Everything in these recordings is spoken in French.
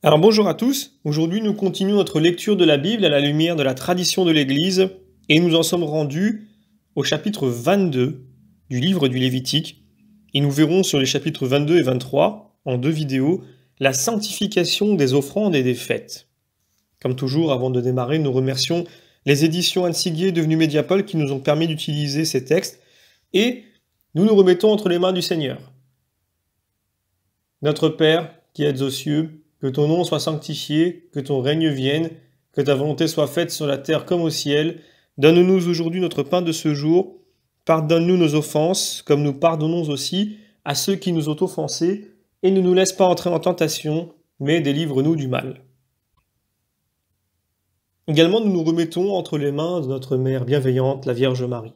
Alors bonjour à tous, aujourd'hui nous continuons notre lecture de la Bible à la lumière de la tradition de l'Église et nous en sommes rendus au chapitre 22 du livre du Lévitique et nous verrons sur les chapitres 22 et 23 en deux vidéos la sanctification des offrandes et des fêtes. Comme toujours, avant de démarrer, nous remercions les éditions Anne Siguier devenues Mediapol qui nous ont permis d'utiliser ces textes et nous nous remettons entre les mains du Seigneur. Notre Père qui êtes aux cieux, que ton nom soit sanctifié, que ton règne vienne, que ta volonté soit faite sur la terre comme au ciel. Donne-nous aujourd'hui notre pain de ce jour. Pardonne-nous nos offenses, comme nous pardonnons aussi à ceux qui nous ont offensés, et ne nous laisse pas entrer en tentation, mais délivre-nous du mal. Également, nous nous remettons entre les mains de notre Mère bienveillante, la Vierge Marie.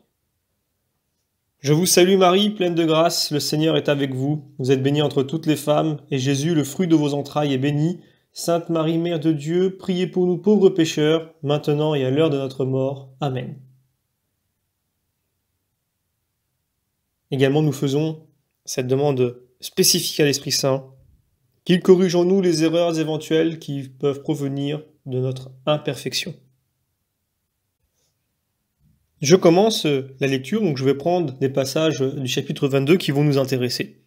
Je vous salue Marie, pleine de grâce, le Seigneur est avec vous. Vous êtes bénie entre toutes les femmes, et Jésus, le fruit de vos entrailles, est béni. Sainte Marie, Mère de Dieu, priez pour nous pauvres pécheurs, maintenant et à l'heure de notre mort. Amen. Également, nous faisons cette demande spécifique à l'Esprit Saint, qu'il corrige en nous les erreurs éventuelles qui peuvent provenir de notre imperfection. Je commence la lecture, donc je vais prendre des passages du chapitre 22 qui vont nous intéresser.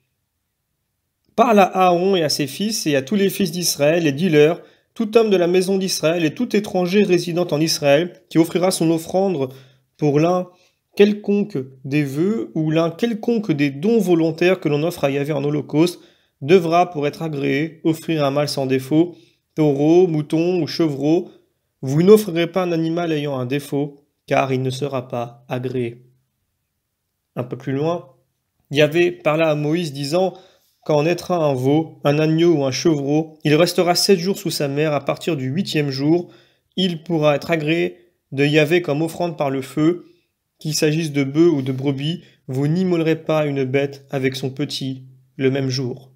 Parle à Aaron et à ses fils et à tous les fils d'Israël et dis-leur, tout homme de la maison d'Israël et tout étranger résidant en Israël qui offrira son offrande pour l'un quelconque des vœux ou l'un quelconque des dons volontaires que l'on offre à Yahvé en holocauste devra, pour être agréé, offrir un mâle sans défaut, taureau, mouton ou chevreau. Vous n'offrirez pas un animal ayant un défaut, car il ne sera pas agréé. Un peu plus loin, Yahvé parla à Moïse disant « Quand naîtra un veau, un agneau ou un chevreau, il restera 7 jours sous sa mère. À partir du 8e jour, il pourra être agréé de Yahvé comme offrande par le feu. Qu'il s'agisse de bœufs ou de brebis, vous n'immolerez pas une bête avec son petit le même jour. »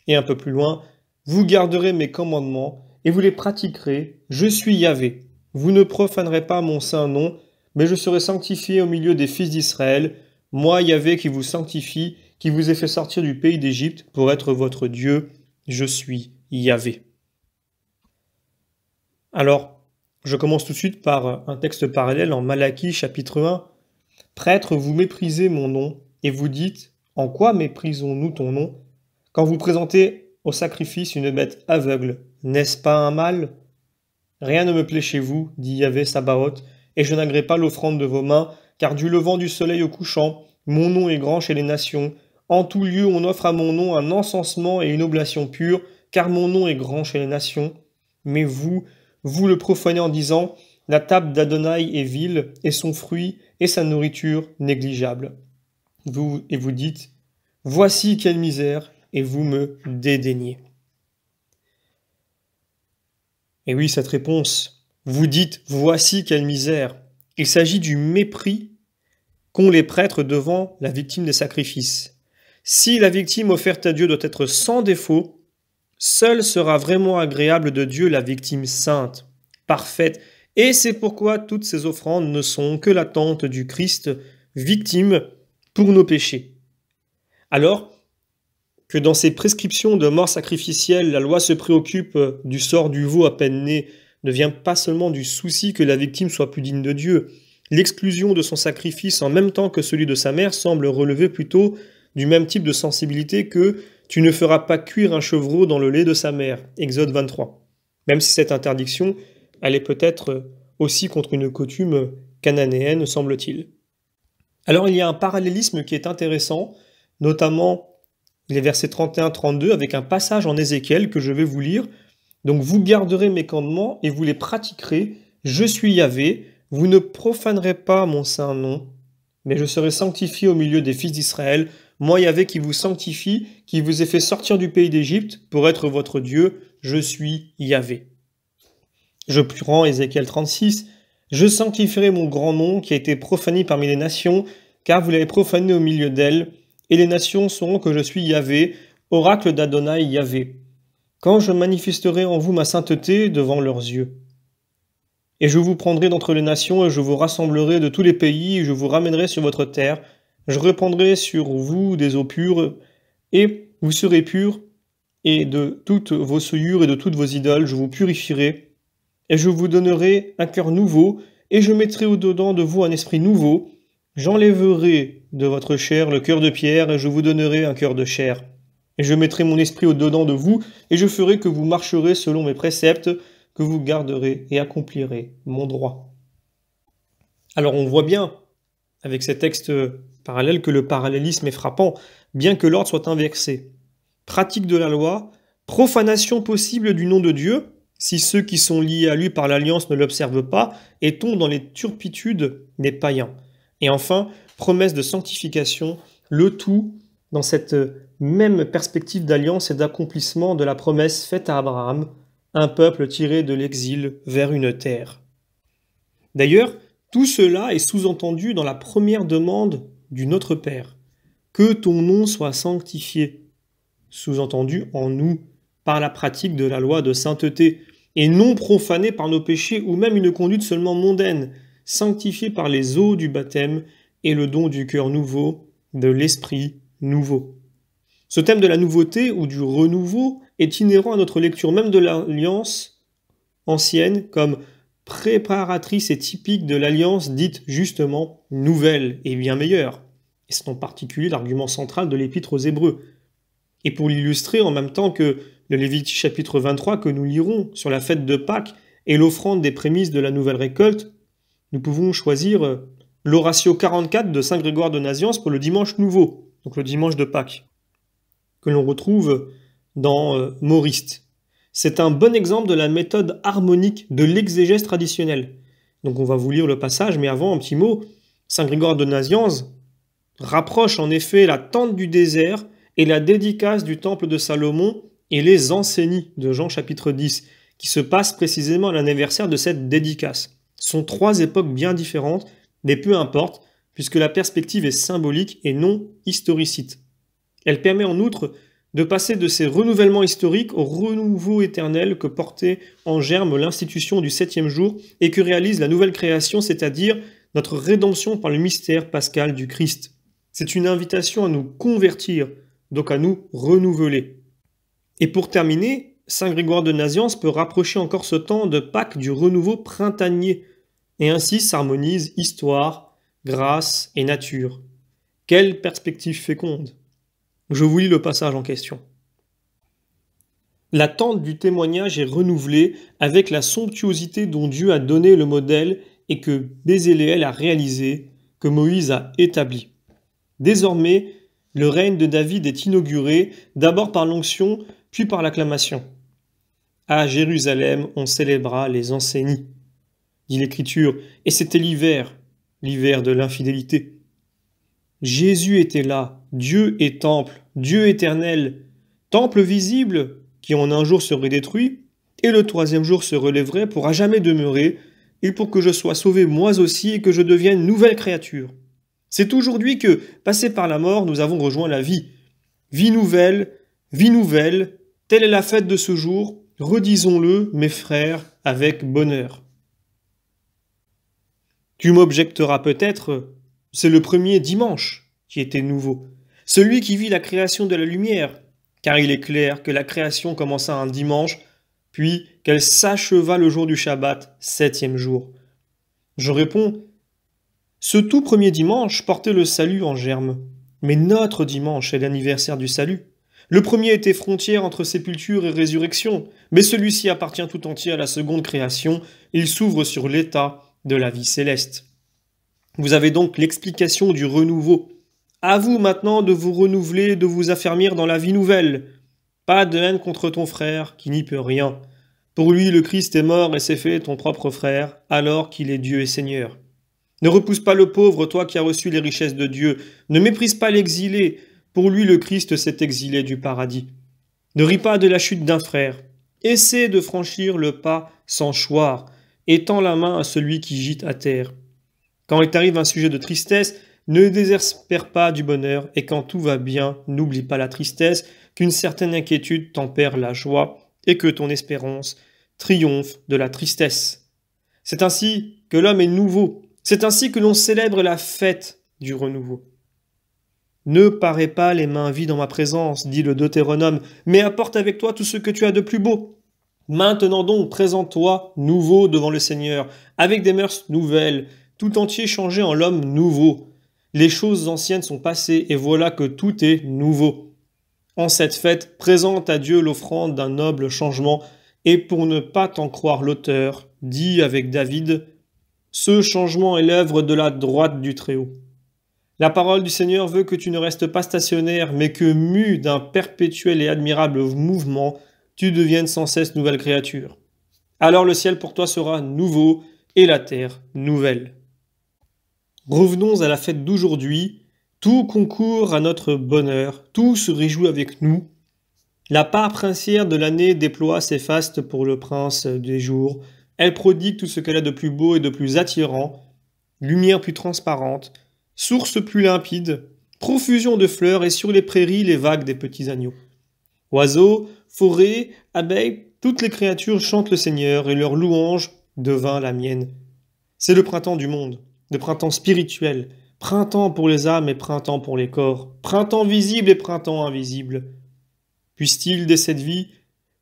Et un peu plus loin, « Vous garderez mes commandements et vous les pratiquerez. Je suis Yahvé. Vous ne profanerez pas mon saint nom, mais je serai sanctifié au milieu des fils d'Israël, moi Yahvé qui vous sanctifie, qui vous ai fait sortir du pays d'Égypte pour être votre Dieu, je suis Yahvé. » Alors, je commence tout de suite par un texte parallèle en Malachie chapitre 1. « Prêtre, vous méprisez mon nom, et vous dites, en quoi méprisons-nous ton nom? Quand vous présentez au sacrifice une bête aveugle, n'est-ce pas un mal ? Rien ne me plaît chez vous, dit Yahvé Sabaoth, et je n'agrée pas l'offrande de vos mains, car du levant du soleil au couchant, mon nom est grand chez les nations. En tout lieu, on offre à mon nom un encensement et une oblation pure, car mon nom est grand chez les nations. Mais vous le profanez en disant, la table d'Adonai est vile, et son fruit et sa nourriture négligeable. Vous dites, voici quelle misère, et vous me dédaignez. Et oui, cette réponse, vous dites « voici quelle misère ». Il s'agit du mépris qu'ont les prêtres devant la victime des sacrifices. Si la victime offerte à Dieu doit être sans défaut, seule sera vraiment agréable de Dieu la victime sainte, parfaite. Et c'est pourquoi toutes ces offrandes ne sont que l'attente du Christ, victime pour nos péchés. Alors que dans ses prescriptions de mort sacrificielle, la loi se préoccupe du sort du veau à peine né, ne vient pas seulement du souci que la victime soit plus digne de Dieu. L'exclusion de son sacrifice en même temps que celui de sa mère semble relever plutôt du même type de sensibilité que « tu ne feras pas cuire un chevreau dans le lait de sa mère » Exode 23. Même si cette interdiction, elle est peut-être aussi contre une coutume cananéenne, semble-t-il. Alors il y a un parallélisme qui est intéressant, notamment les versets 31-32, avec un passage en Ézéchiel que je vais vous lire. Donc vous garderez mes commandements et vous les pratiquerez. Je suis Yahvé, vous ne profanerez pas mon saint nom, mais je serai sanctifié au milieu des fils d'Israël. Moi Yahvé qui vous sanctifie, qui vous ai fait sortir du pays d'Égypte pour être votre Dieu, je suis Yahvé. Je prends Ézéchiel 36. Je sanctifierai mon grand nom qui a été profané parmi les nations, car vous l'avez profané au milieu d'elles. Et les nations sauront que je suis Yahvé, oracle d'Adonai Yahvé, quand je manifesterai en vous ma sainteté devant leurs yeux. Et je vous prendrai d'entre les nations, et je vous rassemblerai de tous les pays, et je vous ramènerai sur votre terre. Je répandrai sur vous des eaux pures, et vous serez purs, et de toutes vos souillures et de toutes vos idoles, je vous purifierai, et je vous donnerai un cœur nouveau, et je mettrai au-dedans de vous un esprit nouveau. J'enlèverai de votre chair le cœur de pierre, et je vous donnerai un cœur de chair. Et je mettrai mon esprit au-dedans de vous, et je ferai que vous marcherez selon mes préceptes, que vous garderez et accomplirez mon droit. Alors on voit bien, avec ces textes parallèles, que le parallélisme est frappant, bien que l'ordre soit inversé. Pratique de la loi, profanation possible du nom de Dieu, si ceux qui sont liés à lui par l'alliance ne l'observent pas, et tombent dans les turpitudes des païens. Et enfin, promesse de sanctification, le tout dans cette même perspective d'alliance et d'accomplissement de la promesse faite à Abraham, un peuple tiré de l'exil vers une terre. D'ailleurs, tout cela est sous-entendu dans la première demande du Notre Père. Que ton nom soit sanctifié. Sous-entendu en nous, par la pratique de la loi de sainteté, et non profané par nos péchés ou même une conduite seulement mondaine, sanctifié par les eaux du baptême et le don du cœur nouveau, de l'esprit nouveau. Ce thème de la nouveauté ou du renouveau est inhérent à notre lecture même de l'alliance ancienne comme préparatrice et typique de l'alliance dite justement nouvelle et bien meilleure. Et c'est en particulier l'argument central de l'épître aux Hébreux. Et pour l'illustrer en même temps que le Lévitique chapitre 23 que nous lirons sur la fête de Pâques et l'offrande des prémices de la nouvelle récolte, nous pouvons choisir l'Oratio 44 de Saint Grégoire de Nazianze pour le dimanche nouveau, donc le dimanche de Pâques, que l'on retrouve dans Moriste. C'est un bon exemple de la méthode harmonique de l'exégèse traditionnelle. Donc on va vous lire le passage, mais avant, un petit mot. Saint Grégoire de Nazianze rapproche en effet la tente du désert et la dédicace du temple de Salomon et les enseignies de Jean chapitre 10, qui se passent précisément à l'anniversaire de cette dédicace. Ce sont trois époques bien différentes, mais peu importe, puisque la perspective est symbolique et non historicite. Elle permet en outre de passer de ces renouvellements historiques au renouveau éternel que portait en germe l'institution du septième jour et que réalise la nouvelle création, c'est-à-dire notre rédemption par le mystère pascal du Christ. C'est une invitation à nous convertir, donc à nous renouveler. Et pour terminer, Saint Grégoire de Nazianze peut rapprocher encore ce temps de Pâques du renouveau printanier, et ainsi s'harmonise histoire, grâce et nature. Quelle perspective féconde! Je vous lis le passage en question. L'attente du témoignage est renouvelée avec la somptuosité dont Dieu a donné le modèle et que Bézéléel a réalisé, que Moïse a établi. Désormais, le règne de David est inauguré, d'abord par l'onction, puis par l'acclamation. À Jérusalem, on célébra les enseignies, dit l'Écriture, et c'était l'hiver de l'infidélité. Jésus était là, Dieu est temple, Dieu éternel, temple visible qui en un jour serait détruit, et le troisième jour se relèverait pour à jamais demeurer, et pour que je sois sauvé moi aussi et que je devienne nouvelle créature. C'est aujourd'hui que, passé par la mort, nous avons rejoint la vie. Vie nouvelle, telle est la fête de ce jour, redisons-le, mes frères, avec bonheur. Tu m'objecteras peut-être, c'est le premier dimanche qui était nouveau, celui qui vit la création de la lumière, car il est clair que la création commença un dimanche, puis qu'elle s'acheva le jour du Shabbat, septième jour. Je réponds, ce tout premier dimanche portait le salut en germe, mais notre dimanche est l'anniversaire du salut. Le premier était frontière entre sépulture et résurrection, mais celui-ci appartient tout entier à la seconde création, il s'ouvre sur l'état de la vie céleste. Vous avez donc l'explication du renouveau. À vous maintenant de vous renouveler, de vous affermir dans la vie nouvelle. Pas de haine contre ton frère, qui n'y peut rien. Pour lui, le Christ est mort et s'est fait ton propre frère, alors qu'il est Dieu et Seigneur. Ne repousse pas le pauvre, toi qui as reçu les richesses de Dieu. Ne méprise pas l'exilé. Pour lui, le Christ s'est exilé du paradis. Ne ris pas de la chute d'un frère. Essaie de franchir le pas sans choir, et tends la main à celui qui gîte à terre. Quand il t'arrive un sujet de tristesse, ne désespère pas du bonheur, et quand tout va bien, n'oublie pas la tristesse, qu'une certaine inquiétude tempère la joie, et que ton espérance triomphe de la tristesse. C'est ainsi que l'homme est nouveau, c'est ainsi que l'on célèbre la fête du renouveau. Ne parais pas les mains vides en ma présence, dit le Deutéronome, mais apporte avec toi tout ce que tu as de plus beau. Maintenant donc, présente-toi nouveau devant le Seigneur, avec des mœurs nouvelles, tout entier changé en l'homme nouveau. Les choses anciennes sont passées, et voilà que tout est nouveau. En cette fête, présente à Dieu l'offrande d'un noble changement, et pour ne pas t'en croire l'auteur, dit avec David, « Ce changement est l'œuvre de la droite du Très-Haut. » La parole du Seigneur veut que tu ne restes pas stationnaire, mais que, mu d'un perpétuel et admirable mouvement, tu deviennes sans cesse nouvelle créature. Alors le ciel pour toi sera nouveau et la terre nouvelle. Revenons à la fête d'aujourd'hui. Tout concourt à notre bonheur, tout se réjouit avec nous. La part princière de l'année déploie ses fastes pour le prince des jours. Elle prodigue tout ce qu'elle a de plus beau et de plus attirant, lumière plus transparente, source plus limpide, profusion de fleurs et sur les prairies les vagues des petits agneaux. Oiseaux, forêts, abeilles, toutes les créatures chantent le Seigneur et leur louange devint la mienne. C'est le printemps du monde, le printemps spirituel, printemps pour les âmes et printemps pour les corps, printemps visible et printemps invisible. Puisse-t-il, dès cette vie,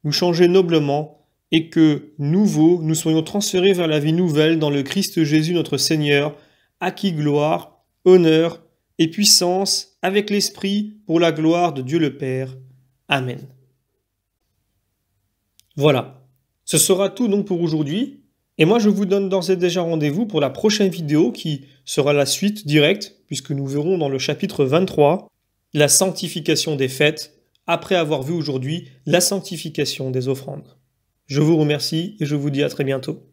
nous changer noblement et que, nouveaux, nous soyons transférés vers la vie nouvelle dans le Christ Jésus notre Seigneur, à qui gloire, honneur et puissance avec l'Esprit pour la gloire de Dieu le Père. Amen. Voilà, ce sera tout donc pour aujourd'hui. Et moi, je vous donne d'ores et déjà rendez-vous pour la prochaine vidéo qui sera la suite directe, puisque nous verrons dans le chapitre 23 la sanctification des fêtes, après avoir vu aujourd'hui la sanctification des offrandes. Je vous remercie et je vous dis à très bientôt.